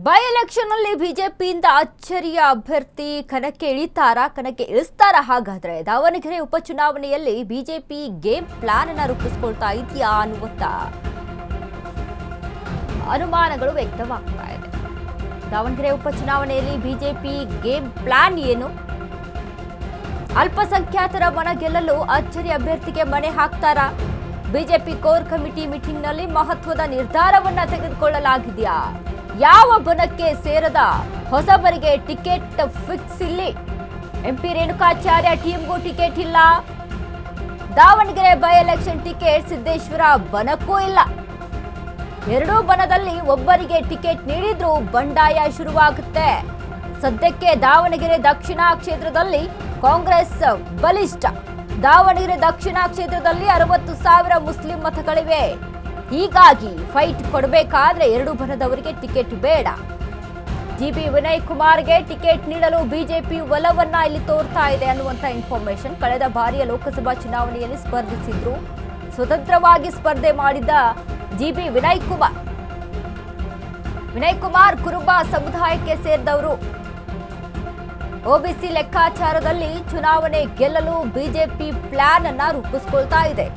By election ನಲ್ಲಿ ಬಿಜೆಪಿಯಿಂದ ಅಚ್ಚರಿಯ ಅಭ್ಯರ್ಥಿ ಕಣಕ್ಕೆ ಇಳಿಸ್ತಾರಾ? ಹಾಗಾದ್ರೆ ದಾವಣಗೆರೆ ಉಪಚುನಾವಣೆಯಲ್ಲಿ ಬಿಜೆಪಿ ಗೇಮ್ ಪ್ಲಾನ್ ಅನ್ನು ರೂಪಿಸಿಕೊಳ್ತಾ ಇದೆಯಾ ಅನ್ನುವಂತ ಅನುಮಾನಗಳು ವ್ಯಕ್ತವಾಗ್ತಾ ಇದೆ. ದಾವಣಗೆರೆ ಉಪಚುನಾವಣೆಯಲ್ಲಿ ಬಿಜೆಪಿ ಗೇಮ್ ಪ್ಲಾನ್ ಏನು? ಅಲ್ಪಸಂಖ್ಯಾತರ ಮನ ಗೆಲ್ಲಲು ಅಚ್ಚರಿ ಅಭ್ಯರ್ಥಿಗೆ ಮಣೆ ಹಾಕ್ತಾರಾ? ಬಿಜೆಪಿ ಕೋರ್ ಕಮಿಟಿ ಮೀಟಿಂಗ್ ನಲ್ಲಿ ಮಹತ್ವದ ನಿರ್ಧಾರವನ್ನ ತೆಗೆದುಕೊಳ್ಳಲಾಗಿದೆಯಾ? ಯಾವ ಬಣಕ್ಕೆ ಸೇರದ ಹೊಸಬರಿಗೆ ಟಿಕೆಟ್ ಫಿಕ್ಸ್ ಇಲ್ಲಿ. ಎಂಪಿ ರೇಣುಕಾಚಾರ್ಯ ಟೀಮ್ಗೂ ಟಿಕೆಟ್ ಇಲ್ಲ. Davanagere by election ticket Siddeshwara ಬಣಕ್ಕೂ ಇಲ್ಲ. ಎರಡೂ ಬಣದಲ್ಲಿ ಒಬ್ಬರಿಗೆ ಟಿಕೆಟ್ ನೀಡಿದ್ರೂ ಬಂಡಾಯ ಶುರುವಾಗುತ್ತೆ. ಸದ್ಯಕ್ಕೆ ದಾವಣಗೆರೆ ದಕ್ಷಿಣ ಕ್ಷೇತ್ರದಲ್ಲಿ ಕಾಂಗ್ರೆಸ್ ಬಲಿಷ್ಠ. ದಾವಣಗೆರೆ ದಕ್ಷಿಣ ಕ್ಷೇತ್ರದಲ್ಲಿ 60,000 ಮುಸ್ಲಿಂ ಮತಗಳಿವೆ. ಹೀಗಾಗಿ ಫೈಟ್ ಕೊಡಬೇಕಾದ್ರೆ ಎರಡೂ ಬಣದವರಿಗೆ ಟಿಕೆಟ್ ಬೇಡ. ಜಿಬಿ ವಿನಯ್ ಕುಮಾರ್ಗೆ ಟಿಕೆಟ್ ನೀಡಲು ಬಿಜೆಪಿ ಒಲವನ್ನ ಇಲ್ಲಿ ತೋರ್ತಾ ಇದೆ ಅನ್ನುವಂತ ಇನ್ಫಾರ್ಮೇಶನ್. ಕಳೆದ ಬಾರಿಯ ಲೋಕಸಭಾ ಚುನಾವಣೆಯಲ್ಲಿ ಸ್ಪರ್ಧಿಸಿದ್ರು. ಸ್ವತಂತ್ರವಾಗಿ ಸ್ಪರ್ಧೆ ಮಾಡಿದ್ದ ಜಿಬಿ ವಿನಯ್ ಕುಮಾರ್ ಕುರುಬ ಸಮುದಾಯಕ್ಕೆ ಸೇರಿದವರು. ಒಬಿಸಿ ಲೆಕ್ಕಾಚಾರದಲ್ಲಿ ಚುನಾವಣೆ ಗೆಲ್ಲಲು ಬಿಜೆಪಿ ಪ್ಲಾನ್ ಅನ್ನ ರೂಪಿಸಿಕೊಳ್ತಾ ಇದೆ.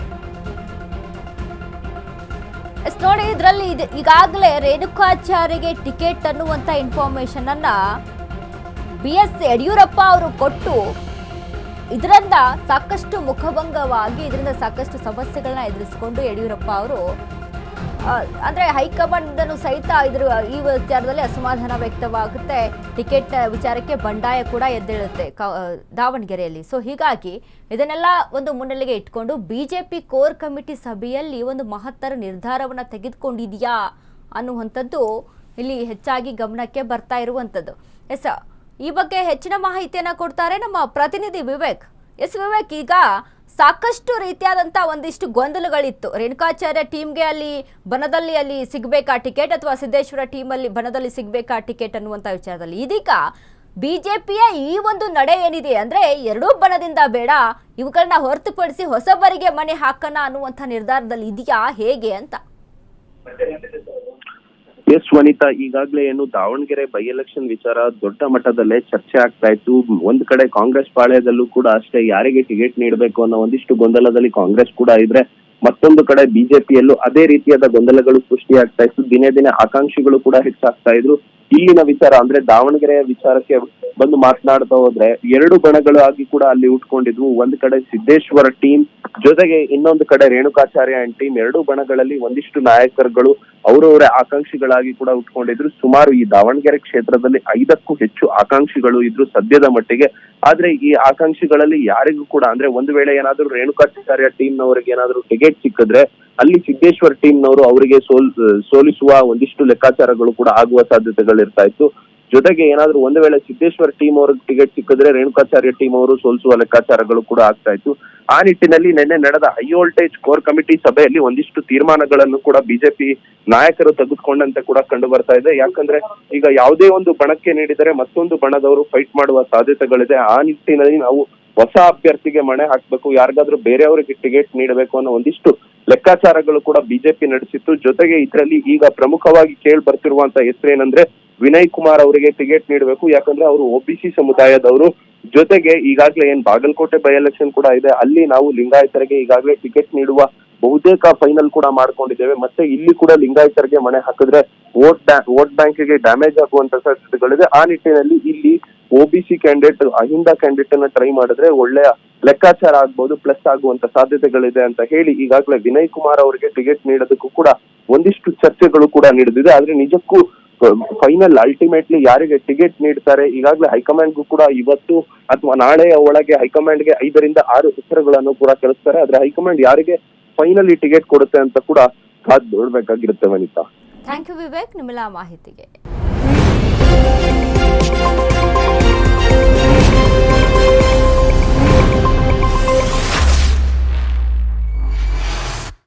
ನೋಡಿ, ಇದರಲ್ಲಿ ಈಗಾಗಲೇ ರೇಣುಕಾಚಾರ್ಯಗೆ ಟಿಕೆಟ್ ಅನ್ನುವಂತ ಇನ್ಫಾರ್ಮೇಶನ್ ಅನ್ನ BS ಯಡಿಯೂರಪ್ಪ ಅವರು ಕೊಟ್ಟು ಇದರಿಂದ ಸಾಕಷ್ಟು ಮುಖಭಂಗವಾಗಿ ಇದರಿಂದ ಸಾಕಷ್ಟು ಸಮಸ್ಯೆಗಳನ್ನ ಎದುರಿಸಿಕೊಂಡು ಯಡಿಯೂರಪ್ಪ ಅವರು ಅಂದ್ರೆ ಹೈಕಮಾಂಡ್ ಸಹಿತ ಈ ವಿಚಾರದಲ್ಲಿ ಅಸಮಾಧಾನ ವ್ಯಕ್ತವಾಗುತ್ತೆ. ಟಿಕೆಟ್ ವಿಚಾರಕ್ಕೆ ಬಂಡಾಯ ಕೂಡ ಎದ್ದೇಳುತ್ತೆ ದಾವಣಗೆರೆಯಲ್ಲಿ. ಸೊ ಹೀಗಾಗಿ ಇದನ್ನೆಲ್ಲ ಒಂದು ಮುನ್ನೆಲೆಗೆ ಇಟ್ಕೊಂಡು ಬಿಜೆಪಿ ಕೋರ್ ಕಮಿಟಿ ಸಭೆಯಲ್ಲಿ ಒಂದು ಮಹತ್ತರ ನಿರ್ಧಾರವನ್ನ ತೆಗೆದುಕೊಂಡಿದೆಯಾ ಅನ್ನುವಂಥದ್ದು ಇಲ್ಲಿ ಹೆಚ್ಚಾಗಿ ಗಮನಕ್ಕೆ ಬರ್ತಾ ಇರುವಂಥದ್ದು. ಈ ಬಗ್ಗೆ ಹೆಚ್ಚಿನ ಮಾಹಿತಿಯನ್ನ ಕೊಡ್ತಾರೆ ನಮ್ಮ ಪ್ರತಿನಿಧಿ ವಿವೇಕ್. ವಿವೇಕ್, ಈಗ ಸಾಕಷ್ಟು ರೀತಿಯಾದಂಥ ಒಂದಿಷ್ಟು ಗೊಂದಲಗಳಿತ್ತು. ರೇಣುಕಾಚಾರ್ಯ ಟೀಮ್ಗೆ ಅಲ್ಲಿ ಸಿಗಬೇಕಾ ಟಿಕೆಟ್, ಅಥವಾ ಸಿದ್ದೇಶ್ವರ ಟೀಮಲ್ಲಿ ಬಣದಲ್ಲಿ ಸಿಗಬೇಕಾ ಟಿಕೆಟ್ ಅನ್ನುವಂಥ ವಿಚಾರದಲ್ಲಿ ಇದೀಗ ಬಿಜೆಪಿಯ ಈ ಒಂದು ನಡೆ ಏನಿದೆ ಅಂದ್ರೆ ಎರಡೂ ಬಣದಿಂದ ಬೇಡ, ಇವುಗಳನ್ನ ಹೊರತುಪಡಿಸಿ ಹೊಸಬರಿಗೆ ಮಣೆ ಹಾಕೋಣ ಅನ್ನುವಂಥ ನಿರ್ಧಾರದಲ್ಲಿ ಇದೆಯಾ, ಹೇಗೆ ಅಂತ? ಎಸ್ ವನಿತಾ, ಈಗಾಗಲೇ ಏನು ದಾವಣಗೆರೆ ಬೈ ಎಲೆಕ್ಷನ್ ವಿಚಾರ ದೊಡ್ಡ ಮಟ್ಟದಲ್ಲೇ ಚರ್ಚೆ ಆಗ್ತಾ ಇತ್ತು. ಒಂದ್ ಕಡೆ ಕಾಂಗ್ರೆಸ್ ಪಾಳ್ಯದಲ್ಲೂ ಕೂಡ ಅಷ್ಟೇ, ಯಾರಿಗೆ ಟಿಕೆಟ್ ನೀಡಬೇಕು ಅನ್ನೋ ಒಂದಿಷ್ಟು ಗೊಂದಲದಲ್ಲಿ ಕಾಂಗ್ರೆಸ್ ಕೂಡ ಇದ್ರೆ, ಮತ್ತೊಂದು ಕಡೆ ಬಿಜೆಪಿಯಲ್ಲೂ ಅದೇ ರೀತಿಯಾದ ಗೊಂದಲಗಳು ಸೃಷ್ಟಿಯಾಗ್ತಾ ಇತ್ತು. ದಿನೇ ದಿನೇ ಆಕಾಂಕ್ಷಿಗಳು ಕೂಡ ಹೆಚ್ಚಾಗ್ತಾ ಇದ್ರು. ಇಲ್ಲಿನ ವಿಚಾರ ಅಂದ್ರೆ ದಾವಣಗೆರೆಯ ವಿಚಾರಕ್ಕೆ ಬಂದು ಮಾತನಾಡ್ತಾ ಹೋದ್ರೆ, ಎರಡು ಬಣಗಳಾಗಿ ಕೂಡ ಅಲ್ಲಿ ಉಟ್ಕೊಂಡಿದ್ವು. ಒಂದ್ ಕಡೆ ಸಿದ್ದೇಶ್ವರ ಟೀಮ್, ಜೊತೆಗೆ ಇನ್ನೊಂದು ಕಡೆ ರೇಣುಕಾಚಾರ್ಯ ಅಂಡ್ ಟೀಮ್. ಎರಡೂ ಬಣಗಳಲ್ಲಿ ಒಂದಿಷ್ಟು ನಾಯಕರುಗಳು ಅವರವರೇ ಆಕಾಂಕ್ಷಿಗಳಾಗಿ ಕೂಡ ಉಟ್ಕೊಂಡಿದ್ರು. ಸುಮಾರು ಈ ದಾವಣಗೆರೆ ಕ್ಷೇತ್ರದಲ್ಲಿ 5ಕ್ಕೂ ಹೆಚ್ಚು ಆಕಾಂಕ್ಷಿಗಳು ಇದ್ರು ಸದ್ಯದ ಮಟ್ಟಿಗೆ. ಆದ್ರೆ ಈ ಆಕಾಂಕ್ಷಿಗಳಲ್ಲಿ ಯಾರಿಗೂ ಕೂಡ ಅಂದ್ರೆ ಒಂದು ವೇಳೆ ಏನಾದ್ರು ರೇಣುಕಾಚಾರ್ಯ ಟೀಮ್ನವರಿಗೆ ಏನಾದ್ರು ಟಿಕೆಟ್ ಸಿಕ್ಕಿದ್ರೆ ಅಲ್ಲಿ ಸಿದ್ದೇಶ್ವರ ಟೀಮ್ನವರು ಅವರಿಗೆ ಸೋಲಿಸುವ ಒಂದಿಷ್ಟು ಲೆಕ್ಕಾಚಾರಗಳು ಕೂಡ ಆಗುವ ಸಾಧ್ಯತೆಗಳು ಇರ್ತಾ ಇತ್ತು. ಜೊತೆಗೆ ಏನಾದ್ರು ಒಂದು ವೇಳೆ ಸಿದ್ದೇಶ್ವರ ಟೀಮ್ ಅವ್ರಿಗೆ ಟಿಕೆಟ್ ಸಿಕ್ಕಿದ್ರೆ ರೇಣುಕಾಚಾರ್ಯ ಟೀಮ್ ಅವರು ಸೋಲಿಸುವ ಲೆಕ್ಕಾಚಾರಗಳು ಕೂಡ ಆಗ್ತಾ ಇತ್ತು. ಆ ನಿಟ್ಟಿನಲ್ಲಿ ನಿನ್ನೆ ನಡೆದ ಹೈ ವೋಲ್ಟೇಜ್ ಕೋರ್ ಕಮಿಟಿ ಸಭೆಯಲ್ಲಿ ಒಂದಿಷ್ಟು ತೀರ್ಮಾನಗಳನ್ನು ಕೂಡ ಬಿಜೆಪಿ ನಾಯಕರು ತೆಗೆದುಕೊಂಡಂತೆ ಕೂಡ ಕಂಡು ಬರ್ತಾ ಇದೆ. ಯಾಕಂದ್ರೆ ಈಗ ಯಾವುದೇ ಒಂದು ಬಣಕ್ಕೆ ನೀಡಿದರೆ ಮತ್ತೊಂದು ಬಣದವರು ಫೈಟ್ ಮಾಡುವ ಸಾಧ್ಯತೆಗಳಿದೆ. ಆ ನಿಟ್ಟಿನಲ್ಲಿ ನಾವು ಹೊಸ ಅಭ್ಯರ್ಥಿಗೆ ಮಣೆ ಹಾಕ್ಬೇಕು, ಯಾರಿಗಾದ್ರೂ ಬೇರೆಯವರಿಗೆ ಟಿಕೆಟ್ ನೀಡಬೇಕು ಅನ್ನೋ ಒಂದಿಷ್ಟು ಲೆಕ್ಕಾಚಾರಗಳು ಕೂಡ ಬಿಜೆಪಿ ನಡೆಸಿತ್ತು. ಜೊತೆಗೆ ಇದರಲ್ಲಿ ಈಗ ಪ್ರಮುಖವಾಗಿ ಕೇಳಿ ಬರ್ತಿರುವಂತ ಹೆಸರೇನಂದ್ರೆ ವಿನಯ್ ಕುಮಾರ್ ಅವರಿಗೆ ಟಿಕೆಟ್ ನೀಡಬೇಕು. ಯಾಕಂದ್ರೆ ಅವರು ಒಬಿಸಿ ಸಮುದಾಯದವರು. ಜೊತೆಗೆ ಈಗಾಗಲೇ ಏನ್ ಬಾಗಲಕೋಟೆ ಬೈ ಎಲೆಕ್ಷನ್ ಕೂಡ ಇದೆ, ಅಲ್ಲಿ ನಾವು ಲಿಂಗಾಯತರಿಗೆ ಈಗಾಗಲೇ ಟಿಕೆಟ್ ನೀಡುವ ಬಹುತೇಕ ಫೈನಲ್ ಕೂಡ ಮಾಡ್ಕೊಂಡಿದ್ದೇವೆ. ಮತ್ತೆ ಇಲ್ಲಿ ಕೂಡ ಲಿಂಗಾಯತರಿಗೆ ಮಣೆ ಹಾಕಿದ್ರೆ ವೋಟ್ ಬ್ಯಾಂಕ್ಗೆ ಡ್ಯಾಮೇಜ್ ಆಗುವಂತ ಸಾಧ್ಯತೆಗಳಿದೆ. ಆ ನಿಟ್ಟಿನಲ್ಲಿ ಇಲ್ಲಿ ಒಬಿಸಿ ಕ್ಯಾಂಡಿಡೇಟ್, ಅಹಿಂದ ಕ್ಯಾಂಡಿಡೇಟ್ ಅನ್ನ ಟ್ರೈ ಮಾಡಿದ್ರೆ ಒಳ್ಳೆಯ ಲೆಕ್ಕಾಚಾರ ಆಗ್ಬಹುದು, ಪ್ಲಸ್ ಆಗುವಂತ ಸಾಧ್ಯತೆಗಳಿದೆ ಅಂತ ಹೇಳಿ ಈಗಾಗಲೇ ವಿನಯ್ ಕುಮಾರ್ ಅವರಿಗೆ ಟಿಕೆಟ್ ನೀಡೋದಕ್ಕೂ ಕೂಡ ಒಂದಿಷ್ಟು ಚರ್ಚೆಗಳು ಕೂಡ ನಡೆದಿದೆ. ಆದ್ರೆ ನಿಜಕ್ಕೂ ಫೈನಲ್ ಅಲ್ಟಿಮೇಟ್ಲಿ ಯಾರಿಗೆ ಟಿಕೆಟ್ ನೀಡ್ತಾರೆ, ಈಗಾಗಲೇ ಹೈಕಮಾಂಡ್ಗೂ ಕೂಡ ಇವತ್ತು ಅಥವಾ ನಾಳೆಯ ಒಳಗೆ ಹೈಕಮಾಂಡ್ಗೆ 5 ರಿಂದ 6 ಹೆಸರುಗಳನ್ನು ಕೂಡ ಕಳಿಸ್ತಾರೆ. ಆದ್ರೆ ಹೈಕಮಾಂಡ್ ಯಾರಿಗೆ ಫೈನಲಿ ಟಿಕೆಟ್ ಕೊಡುತ್ತೆ ಅಂತ ಕೂಡ ಕಾದ್ ನೋಡ್ಬೇಕಾಗಿರುತ್ತೆ ವನಿತಾ. ಥ್ಯಾಂಕ್ ಯು ವಿವೇಕ್, ನಿಮ್ಮೆಲ್ಲ ಮಾಹಿತಿಗೆ.